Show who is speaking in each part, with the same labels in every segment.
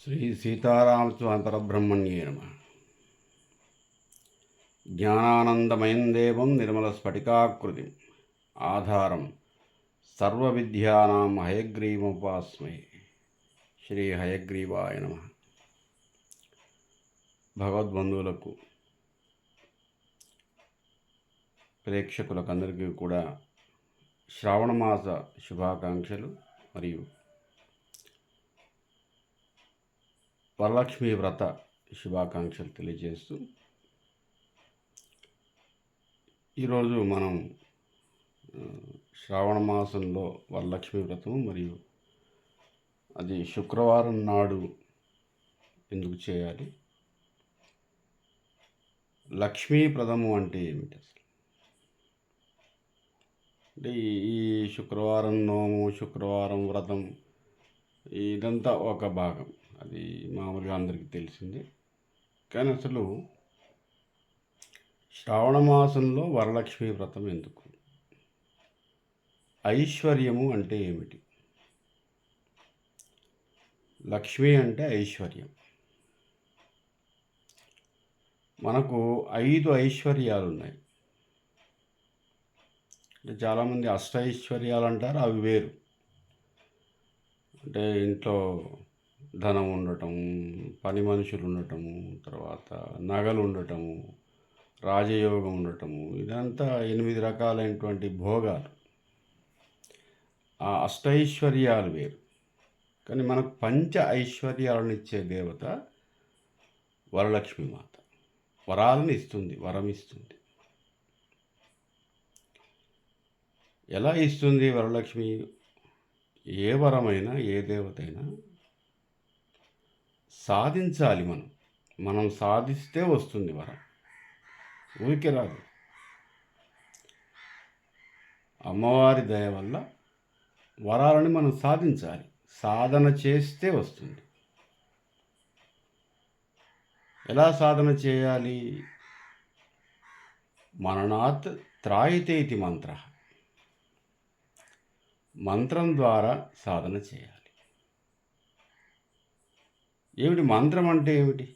Speaker 1: శ్రీ సీతారామస్వామి పరబ్రహ్మణ్యే నమః. జ్ఞానానందమయం దేవం నిర్మల స్ఫటికాకృతిం ఆధారం సర్వవిద్యానాం హయగ్రీవముపాస్మహే. శ్రీ హయగ్రీవాయ నమః. భగవద్బంధువులకు, ప్రేక్షకులకు అందరికీ కూడా శ్రావణమాస శుభాకాంక్షలు మరియు వరలక్ష్మి వ్రత శుభాకాంక్షలు తెలియజేస్తూ, ఈరోజు మనం శ్రావణ మాసంలో వరలక్ష్మి వ్రతం మరియు అది శుక్రవారం నాడు ఎందుకు చేయాలి, లక్ష్మీప్రదము అంటే ఏమిటి అసలు, అంటే ఈ శుక్రవారం నోము, శుక్రవారం వ్రతం ఇదంతా ఒక భాగం, అది మామూలుగా అందరికీ తెలిసిందే. కానీ అసలు శ్రావణ మాసంలో వరలక్ష్మి వ్రతం ఎందుకు, ఐశ్వర్యము అంటే ఏమిటి, లక్ష్మి అంటే ఐశ్వర్యం. మనకు 5 ఐశ్వర్యాలు ఉన్నాయి. అంటే చాలామంది అష్టైశ్వర్యాలు అంటారు, అవి వేరు. అంటే ఇంట్లో ధనం ఉండటము, పని మనుషులు ఉండటము, తర్వాత నగలు ఉండటము, రాజయోగం ఉండటము, ఇదంతా 8 రకాలైనటువంటి భోగాలు. ఆ అష్టైశ్వర్యాలు వేరు. కానీ మనకు పంచ ఐశ్వర్యాలను ఇచ్చే దేవత వరలక్ష్మి మాత. వరాలను ఇస్తుంది, వరం ఇస్తుంది. ఎలా ఇస్తుంది వరలక్ష్మి? ఏ వరమైనా, ఏ దేవతైనా సాధించాలి. మనం సాధిస్తే వస్తుంది వరం, ఊరికే రాదు. అమ్మవారి దయ వల్ల వరాలని మనం సాధించాలి, సాధన చేస్తే వస్తుంది. ఎలా సాధన చేయాలి? మననాత్ త్రాయితే ఇది మంత్ర, మంత్రం ద్వారా సాధన చేయాలి. ఏమిటి మంత్రం అంటే ఏమిటి?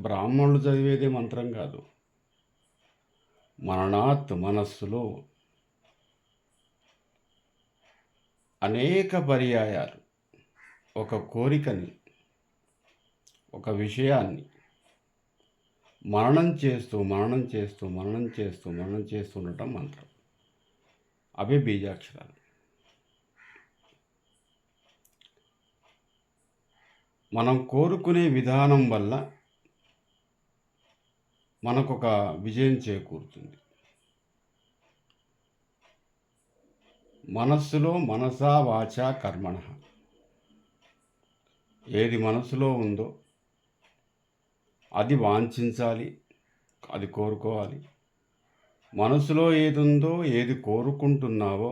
Speaker 1: బ్రాహ్మణులు చదివేదే మంత్రం కాదు. మననాత్, మనస్సులో అనేక పర్యాయాలు ఒక కోరికని, ఒక విషయాన్ని మననం చేస్తూ ఉండటం మంత్రం. అవే బీజాక్షరాలు. మనం కోరుకునే విధానం వల్ల మనకొక విజయం చేకూరుతుంది. మనస్సులో మనసా వాచా కర్మణ, ఏది మనసులో ఉందో అది వాంఛించాలి, అది కోరుకోవాలి. మనసులో ఏది ఉందో, ఏది కోరుకుంటున్నావో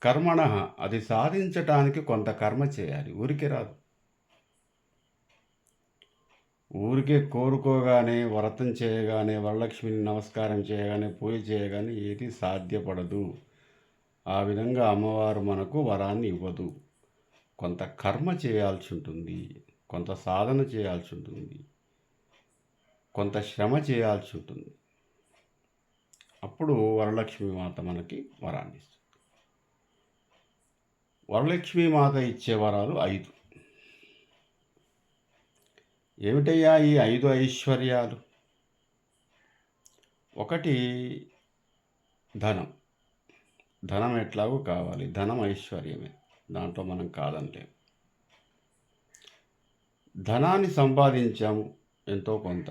Speaker 1: కర్మణ, అది సాధించటానికి కొంత కర్మ చేయాలి, ఊరికే రాదు. ఊరికే కోరుకోగానే, వ్రతం చేయగానే, వరలక్ష్మిని నమస్కారం చేయగానే, పూజ చేయగానే ఏది సాధ్యపడదు. ఆ విధంగా అమ్మవారు మనకు వరాన్ని ఇవ్వదు. కొంత కర్మ చేయాల్సి ఉంటుంది, కొంత సాధన చేయాల్సి ఉంటుంది, కొంత శ్రమ చేయాల్సి ఉంటుంది. అప్పుడు వరలక్ష్మి మాత మనకి వరాన్ని ఇస్తుంది. వరలక్ష్మి మాత ఇచ్చే వరాలు 5. ఏమిటయ్యా ఈ 5 ఐశ్వర్యాలు? ఒకటి ధనం. ధనం ఎట్లాగో కావాలి, ధనం ఐశ్వర్యమే, దాంట్లో మనం కాదనలేము. ధనాన్ని సంపాదించాము, ఎంతో కొంత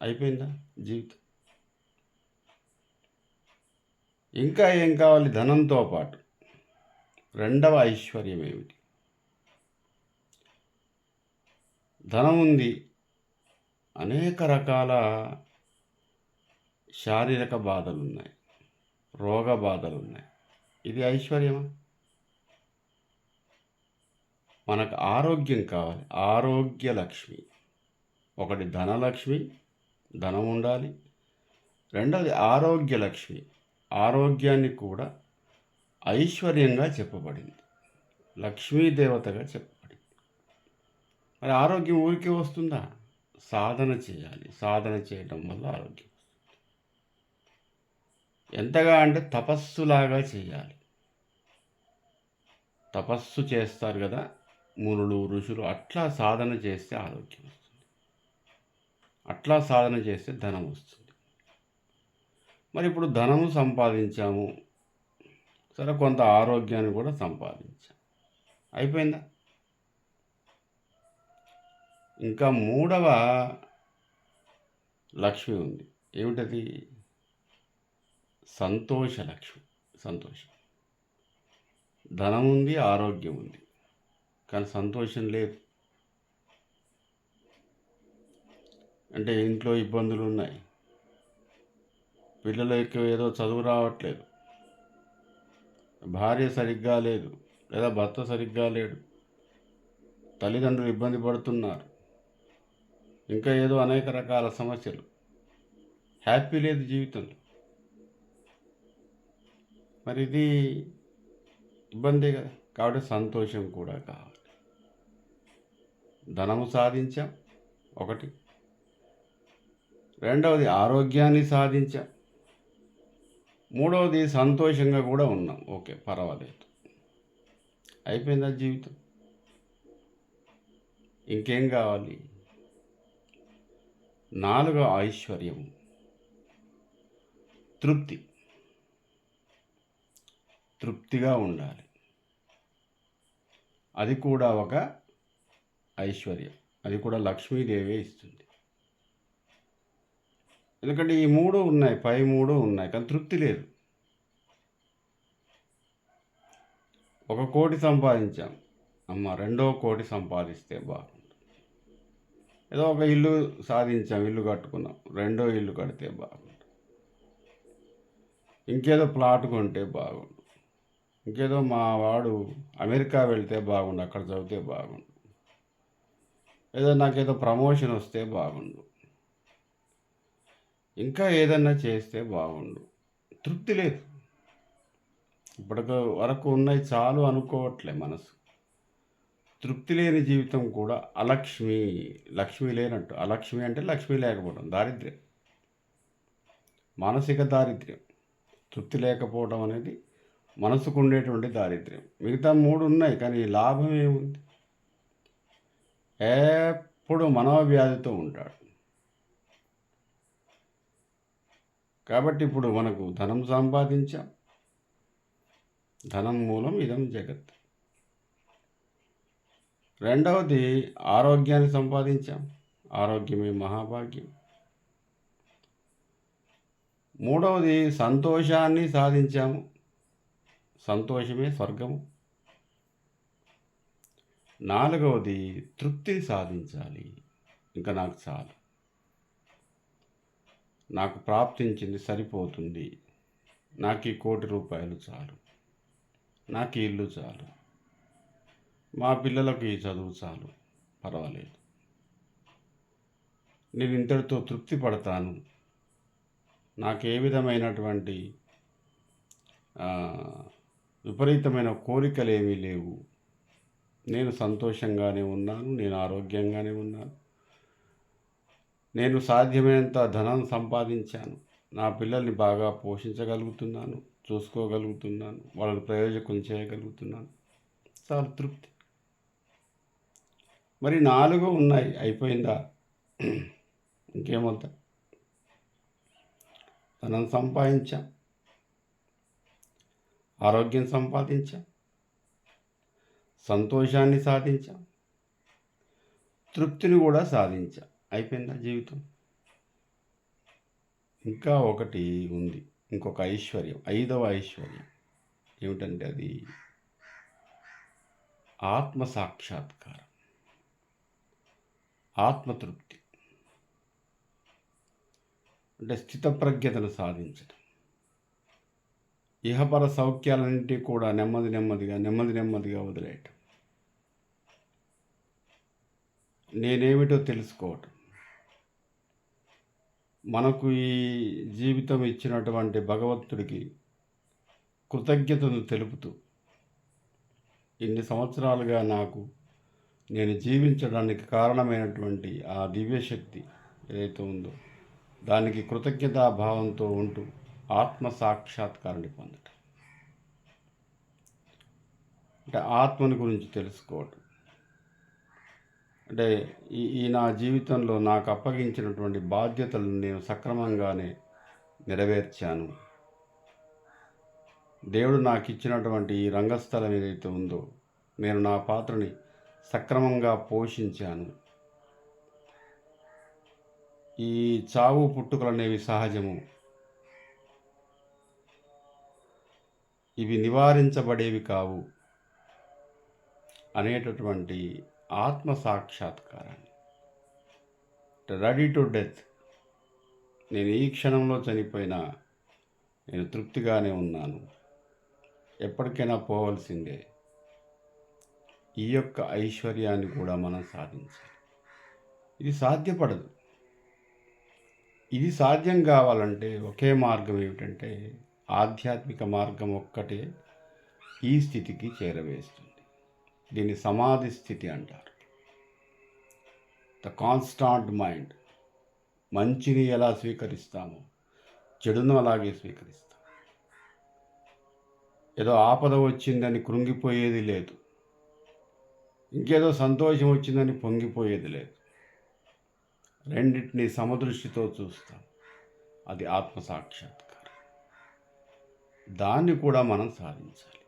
Speaker 1: అయిపోయిందా జీవితం? ఇంకా ఏం కావాలి? ధనంతో పాటు రెండవ ఐశ్వర్యం ఏమిటి? ధనం ఉంది, అనేక రకాల శారీరక బాధలు ఉన్నాయి, రోగ బాధలు ఉన్నాయి. ఇది ఐశ్వర్యమా? మనకు ఆరోగ్యం కావాలి, ఆరోగ్య లక్ష్మి. ఒకటి ధనలక్ష్మి, ధనం ఉండాలి. రెండవది ఆరోగ్య లక్ష్మి, ఆరోగ్యాన్ని కూడా ఐశ్వర్యంగా చెప్పబడింది. లక్ష్మీదేవతగా చెప్పబడి. మరి ఆరోగ్యం ఊరికే వస్తుందా? సాధన చేయాలి. సాధన చేయటం వల్ల ఆరోగ్యం. ఎంతగా అంటే తపస్సులాగా చేయాలి. తపస్సు చేస్తారు కదా మునులు, ఋషులు, అట్లా సాధన చేస్తే ఆరోగ్యం వస్తుంది. అట్లా సాధన చేస్తే ధనం వస్తుంది. మరి ఇప్పుడు ధనము సంపాదించాము, సరే కొంత ఆరోగ్యాన్ని కూడా సంపాదించాం, అయిపోయిందా? ఇంకా మూడవ లక్ష్మి ఉంది. ఏమిటది? సంతోష లక్ష్మి. సంతోషం. ధనం ఉంది, ఆరోగ్యం ఉంది, కానీ సంతోషం లేదు. అంటే ఇంట్లో ఇబ్బందులు ఉన్నాయి, పిల్లలకి ఏదో చదువు రావట్లేదు, భార్య సరిగ్గా లేదు, లేదా భర్త సరిగ్గా లేడు, తల్లిదండ్రులు ఇబ్బంది పడుతున్నారు, ఇంకా ఏదో అనేక రకాల సమస్యలు, హ్యాపీ లేదు జీవితంలో. మరి ఇది ఇబ్బందే కదా. కాబట్టి సంతోషం కూడా కావాలి. ధనము సాధించాం ఒకటి, రెండవది ఆరోగ్యాన్ని సాధించాం, మూడవది సంతోషంగా కూడా ఉన్నాం. ఓకే, పర్వాలేదు, అయిపోయిందా జీవితం? ఇంకేం కావాలి? నాలుగో ఐశ్వర్యం తృప్తి. తృప్తిగా ఉండాలి. అది కూడా ఒక ఐశ్వర్యం. అది కూడా లక్ష్మీదేవే ఇస్తుంది. ఎందుకంటే ఈ మూడు ఉన్నాయి, పై మూడు ఉన్నాయి, కానీ తృప్తి లేదు. 1 కోటి సంపాదించాం, అమ్మ 2వ కోటి సంపాదిస్తే బాగుంటుంది. ఏదో ఒక ఇల్లు సాధించాం, ఇల్లు కట్టుకున్నాం, 2వ ఇల్లు కడితే బాగుంటుంది. ఇంకేదో ప్లాట్ కొంటే బాగుండు, ఇంకేదో మా వాడు అమెరికా వెళ్తే బాగుండు, అక్కడ చదివితే బాగుండు, ఏదో నాకేదో ప్రమోషన్ వస్తే బాగుండు, ఇంకా ఏదన్నా చేస్తే బాగుండు. తృప్తి లేదు. ఇప్పటికి వరకు ఉన్నాయి చాలు అనుకోవట్లే మనసు. తృప్తి లేని జీవితం కూడా అలక్ష్మి. లక్ష్మి లేనట్టు. అలక్ష్మి అంటే లక్ష్మి లేకపోవడం, దారిద్ర్యం, మానసిక దారిద్ర్యం. తృప్తి లేకపోవడం అనేది మనసుకు ఉండేటువంటి దారిద్ర్యం. మిగతా 3 ఉన్నాయి, కానీ లాభం ఏముంది? ఎప్పుడు మనోవ్యాధితో ఉంటాడు. కాబట్టి ఇప్పుడు మనకు ధనం సంపాదించాం, ధనం మూలం ఇదం జగత్. రెండవది ఆరోగ్యాన్ని సంపాదించాం, ఆరోగ్యమే మహాభాగ్యం. మూడవది సంతోషాన్ని సాధించాము, సంతోషమే స్వర్గము. నాలుగవది తృప్తిని సాధించాలి. ఇంకా నాకు చాలు, నాకు ప్రాప్తించింది సరిపోతుంది, నాకు ఈ 1 కోటి రూపాయలు చాలు, నాకు ఈ ఇల్లు చాలు, మా పిల్లలకు ఈ చదువు చాలు, పర్వాలేదు, నేను ఇంతటితో తృప్తి పడతాను, నాకు ఏ విధమైనటువంటి విపరీతమైన కోరికలు ఏమీ లేవు, నేను సంతోషంగానే ఉన్నాను, నేను ఆరోగ్యంగానే ఉన్నాను, నేను సాధ్యమైనంత ధనం సంపాదించాను, నా పిల్లల్ని బాగా పోషించగలుగుతున్నాను, చూసుకోగలుగుతున్నాను, వాళ్ళని ప్రయోజకులు చేయగలుగుతున్నాను, చాలా తృప్తి. మరి 4 ఉన్నాయి, అయిపోయిందా? ఇంకేమవుతా? ధనం సంపాదించాం, ఆరోగ్యం సంపాదించాం, సంతోషాన్ని సాధించాం, తృప్తిని కూడా సాధించాం, అయిపోయిందా జీవితం? ఇంకా ఒకటి ఉంది, ఇంకొక ఐశ్వర్యం, 5వ ఐశ్వర్యం. ఏమిటంటే అది ఆత్మ సాక్షాత్కారం, ఆత్మతృప్తి. అంటే స్థితప్రజ్ఞతను సాధించడం. ఇహపర సౌఖ్యాలన్నింటినీ కూడా నెమ్మదిగా వదిలేయటం. నేనేమిటో తెలుసుకోవటం. మనకు ఈ జీవితం ఇచ్చినటువంటి భగవంతుడికి కృతజ్ఞతను తెలుపుతూ ఇన్ని సంవత్సరాలుగా నేను జీవించడానికి కారణమైనటువంటి ఆ దివ్యశక్తి ఏదైతే ఉందో దానికి కృతజ్ఞతాభావంతో ఉంటూ ఆత్మ సాక్షాత్కారాన్ని పొందటం, అంటే ఆత్మని గురించి తెలుసుకోవటం, అంటే ఈ నా జీవితంలో నాకు అప్పగించినటువంటి బాధ్యతలను నేను సక్రమంగానే నెరవేర్చాను. దేవుడు నాకు ఇచ్చినటువంటి ఈ రంగస్థలం ఏదైతే ఉందో నేను నా పాత్రని సక్రమంగా పోషించాను. ఈ చావు పుట్టుకలు అనేవి సహజము, ఇవి నివారించబడేవి కావు అనేటటువంటి ఆత్మ సాక్షాత్కారాన్ని, రెడీ టు డెత్, నేను ఈ క్షణంలో చనిపోయినా నేను తృప్తిగానే ఉన్నాను, ఎప్పటికైనా పోవలసిందే, ఈ యొక్క ఐశ్వర్యాన్ని కూడా మనం సాధించాలి. ఇది సాధ్యపడదు. ఇది సాధ్యం కావాలంటే ఒకే మార్గం ఏమిటంటే ఆధ్యాత్మిక మార్గం ఒక్కటే ఈ స్థితికి చేరవేస్తుంది. దీన్ని సమాధి స్థితి అంటారు. The constant mind. మంచిని ఎలా స్వీకరిస్తామో చెడును అలాగే స్వీకరిస్తాం. ఏదో ఆపద వచ్చిందని కృంగిపోయేది లేదు, ఇంకేదో సంతోషం వచ్చిందని పొంగిపోయేది లేదు. రెండింటినీ సమదృష్టితో చూస్తాం. అది ఆత్మ సాక్షాత్కారం. దాన్ని కూడా మనం సాధించాలి.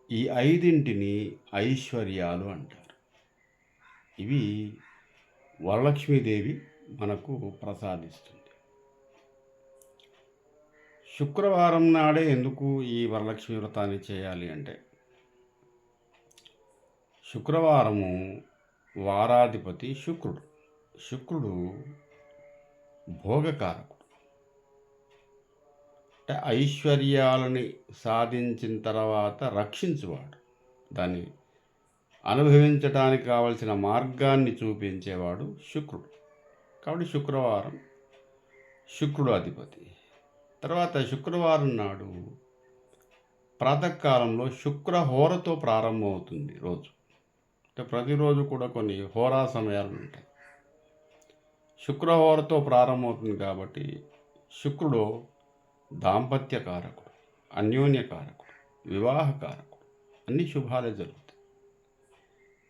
Speaker 1: ఈ ఐదింటిని ఐశ్వర్యాలు అంటారు. ఇవి వరలక్ష్మీదేవి మనకు ప్రసాదిస్తుంది. శుక్రవారం నాడే ఎందుకు ఈ వరలక్ష్మి వ్రతాన్ని చేయాలి అంటే, శుక్రవారము వారాధిపతి శుక్రుడు. శుక్రుడు భోగకారకుడు, అంటే ఐశ్వర్యాలని సాధించిన తర్వాత రక్షించువాడు, దాన్ని అనుభవించడానికి కావలసిన మార్గాన్ని చూపించేవాడు శుక్రుడు. కాబట్టి శుక్రవారం శుక్రుడు అధిపతి. తర్వాత శుక్రవారం నాడు ప్రాతకాలంలో శుక్రహోరతో ప్రారంభమవుతుంది రోజు. అంటే ప్రతిరోజు కూడా కొన్ని హోరా సమయాలు ఉంటాయి. శుక్రహోరతో ప్రారంభమవుతుంది కాబట్టి శుక్రుడు దాంపత్యకారకుడు, అన్యోన్యకారకుడు, వివాహకారకుడు, అన్ని శుభాలే జరుగుతాయి.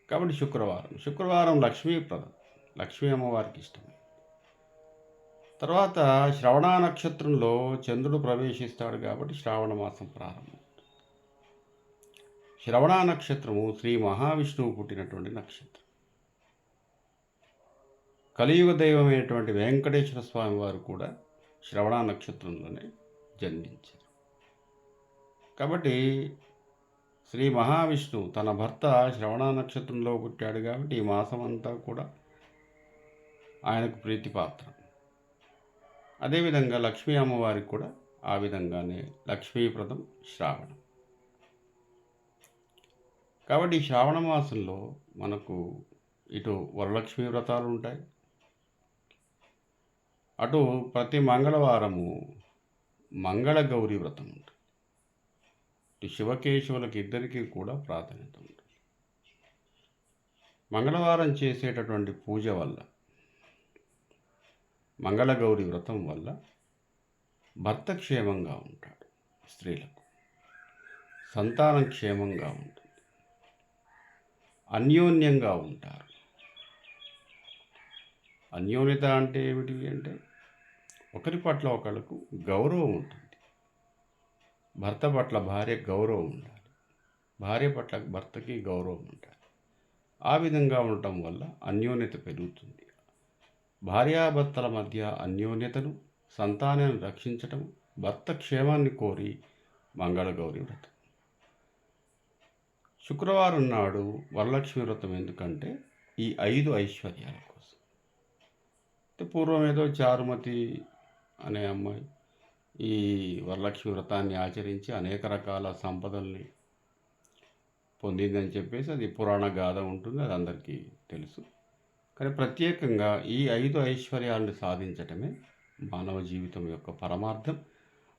Speaker 1: కాబట్టి శుక్రవారం లక్ష్మీప్రదం, లక్ష్మీ అమ్మవారికి ఇష్టమే. తర్వాత శ్రవణ నక్షత్రంలో చంద్రుడు ప్రవేశిస్తాడు కాబట్టి శ్రావణ మాసం ప్రారంభమవుతుంది. శ్రవణ నక్షత్రము శ్రీ మహావిష్ణువు పుట్టినటువంటి నక్షత్రం. కలియుగ దైవమైనటువంటి వెంకటేశ్వర స్వామి వారు కూడా శ్రవణ నక్షత్రంలోనే జన్మించారు. కాబట్టి శ్రీ మహావిష్ణువు తన భర్త శ్రవణ నక్షత్రంలో పుట్టాడు కాబట్టి ఈ మాసం అంతా కూడా ఆయనకు ప్రీతిపాత్రం. అదేవిధంగా లక్ష్మీ అమ్మవారికి కూడా ఆ విధంగానే లక్ష్మీప్రదం శ్రావణం. కాబట్టి శ్రావణ మాసంలో మనకు ఇటు వరలక్ష్మీ వ్రతాలు ఉంటాయి, అటు ప్రతి మంగళవారము మంగళగౌరి వ్రతం ఉంటుంది. ఇటు శివకేశవులకి ఇద్దరికీ కూడా ప్రాధాన్యత ఉంటుంది. మంగళవారం చేసేటటువంటి పూజ వల్ల, మంగళగౌరి వ్రతం వల్ల భర్త క్షేమంగా ఉంటాడు, స్త్రీలకు సంతానం క్షేమంగా ఉంటుంది, అన్యోన్యంగా ఉంటారు. అన్యోన్యత అంటే ఏమిటి అంటే ఒకరి పట్ల ఒకరికి గౌరవం ఉంటుంది. భర్త పట్ల భార్య గౌరవం ఉండాలి, భార్య పట్ల భర్తకి గౌరవం ఉండాలి. ఆ విధంగా ఉండటం వల్ల అన్యోన్యత పెరుగుతుంది. భార్యాభర్తల మధ్య అన్యోన్యతను, సంతానాన్ని రక్షించటం, భర్త క్షేమాన్ని కోరి మంగళగౌరి వ్రతం. శుక్రవారం నాడు వరలక్ష్మి వ్రతం ఎందుకంటే ఈ 5 ఐశ్వర్యాల కోసం. పూర్వం ఏదో చారుమతి అనే అమ్మాయి ఈ వరలక్ష్మి వ్రతాన్ని ఆచరించి అనేక రకాల సంపదల్ని పొందిందని చెప్పేసి అది పురాణ గాథ ఉంటుంది, అది అందరికీ తెలుసు. కానీ ప్రత్యేకంగా ఈ 5 ఐశ్వర్యాలను సాధించటమే మానవ జీవితం యొక్క పరమార్థం.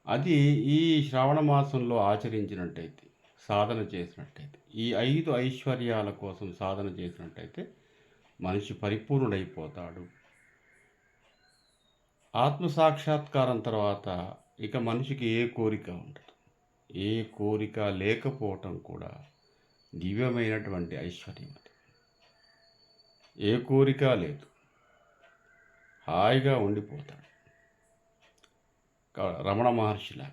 Speaker 1: అది ఈ శ్రావణ మాసంలో ఆచరించినట్టయితే సాధన చేసినట్టయితే, ఈ 5 ఐశ్వర్యాల కోసం సాధన చేసినట్టయితే మనిషి పరిపూర్ణుడైపోతాడు. ఆత్మసాక్షాత్కారం తర్వాత ఇక మనిషికి ఏ కోరిక ఉండదు. ఏ కోరిక లేకపోవటం కూడా దివ్యమైనటువంటి ఐశ్వర్యం అది. ఏ కోరిక లేదు, హాయిగా ఉండిపోతాడు. రమణ మహర్షిలా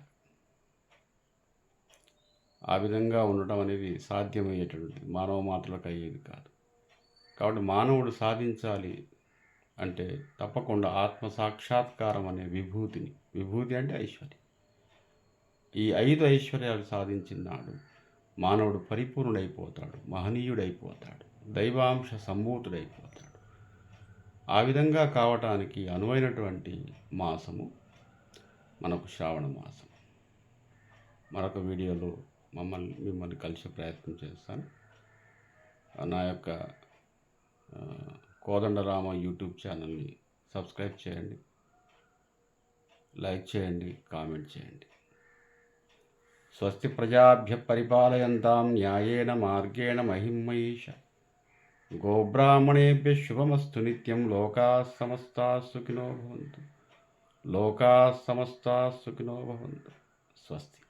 Speaker 1: ఆ విధంగా ఉండటం అనేది సాధ్యమయ్యేటువంటిది, మానవ మాత్రలకు అయ్యేది కాదు. కాబట్టి మానవుడు సాధించాలి అంటే తప్పకుండా ఆత్మ సాక్షాత్కారం అనే విభూతిని, విభూతి అంటే ఐశ్వర్యం, ఈ 5 ఐశ్వర్యాలు సాధించినాడు మానవుడు పరిపూర్ణుడైపోతాడు, మహనీయుడైపోతాడు, దైవాంశ సంభూతుడైపోతాడు. ఆ విధంగా కావటానికి అనువైనటువంటి మాసము మనకు శ్రావణ మాసం. మరొక వీడియోలో మిమ్మల్ని కలిసే ప్రయత్నం చేస్తాను. నా యొక్క కోదండరామ యూట్యూబ్ ఛానల్ని సబ్స్క్రైబ్ చేయండి, లైక్ చేయండి, కామెంట్ చేయండి. స్వస్తి ప్రజాభ్య పరిపాలయంతాం న్యాయేన మార్గేణ మహిమహీష. గోబ్రాహ్మణేభ్య శుభమస్తు నిత్యం. లోకా సమస్తా సుఖినో భవంతు. లోకా సమస్తా సుఖినో భవంతు. స్వస్తి.